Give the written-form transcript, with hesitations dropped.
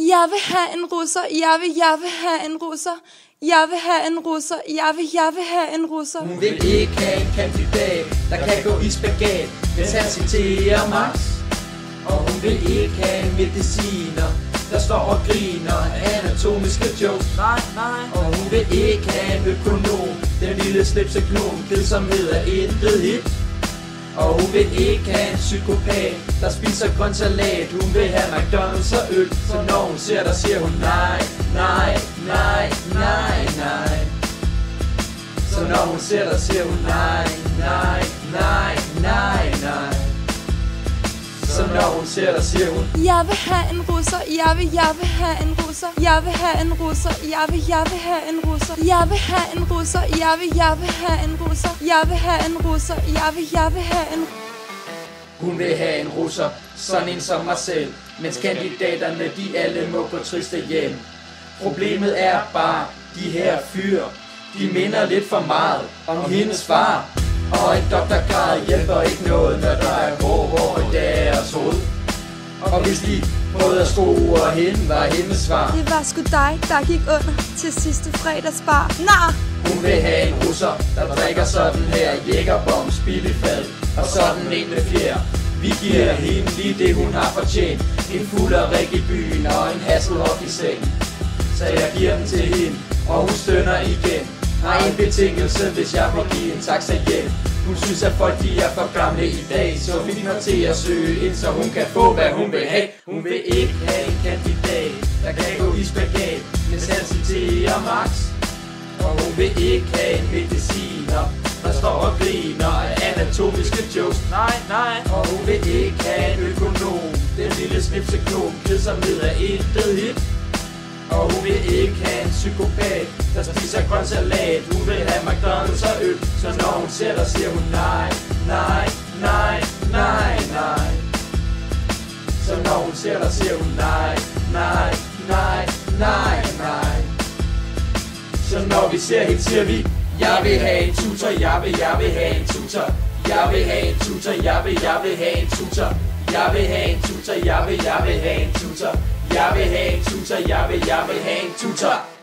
Jeg vil have en russer, jeg vil have en russer. Jeg vil have en russer, jeg vil have en russer. Hun vil ikke have en kandidat, der kan gå i spagat, hvis han citerer Marx. Og hun vil ikke have en mediciner, der står og griner af anatomiske jokes. Nej. Og hun vil ikke have en økonom, den lille slipseknom, kedsomhed er intet hit. Og hun vil ikke have en psykopat, der spiser grøn salat. Hun vil have McDonald's og øl, så når hun ser dig, siger hun nej. Så når hun ser dig, siger hun nej. Så når hun ser dig, siger hun jeg vil have en russer, jeg vil have en russer. Jeg vil have en russer, jeg vil have en russer. Jeg vil have en russer, jeg vil have en russer. Jeg vil have en russer, jeg vil have en. Hun vil have en russer, sådan en som mig selv, mens kandidaterne de alle må gå triste hjem. Problemet er bare, de her fyre, de minder lidt for meget om hendes far. Og et doktorgrad hjælper ikke noget, når der er hår i deres hoved. Og hvis de prøvede at skrue hende, var hendes svar Det var sgu dig, der gik under til sidste fredagsbar. Nah! Hun vil have en russer, der drikker sådan her jægerbombs billigfad, og sådan en med fjer. Vi giver hende lige det hun har fortjent, en fulderik i byen og en Hasselhoff i sengen. Så jeg giver den til hende, og hun stønner igen. Har en betingelse, hvis jeg vil give en taxa hjem. Hun synes at folk de er for gamle i dag, så vi kommer til at søge ind, så hun kan få hvad hun vil have. Hun vil ikke have en kandidat, der kan gå i spagat, hvis han citerer Marx. Og hun vil ikke have en mediciner, der står og griner af anatomiske jokes. Nej. Og hun vil ikke have en økonom, den lille snipseknom, kedsomhed er intet hit. Og hun vil ikke have en psykopat, der spiser grøn salat. Hun vil have McDonald's og øl, så når hun ser dig, siger hun nej. Så når hun ser dig, siger hun nej. Så når vi ser hende, siger vi jeg vil have en tutor, jeg vil have en tutor. Jeg vil have en tutor, jeg vil have en tutor. Jeg vil have en tutor, jeg vil have en tutor. Jeg vil have en tutor, jeg vil have en tutor.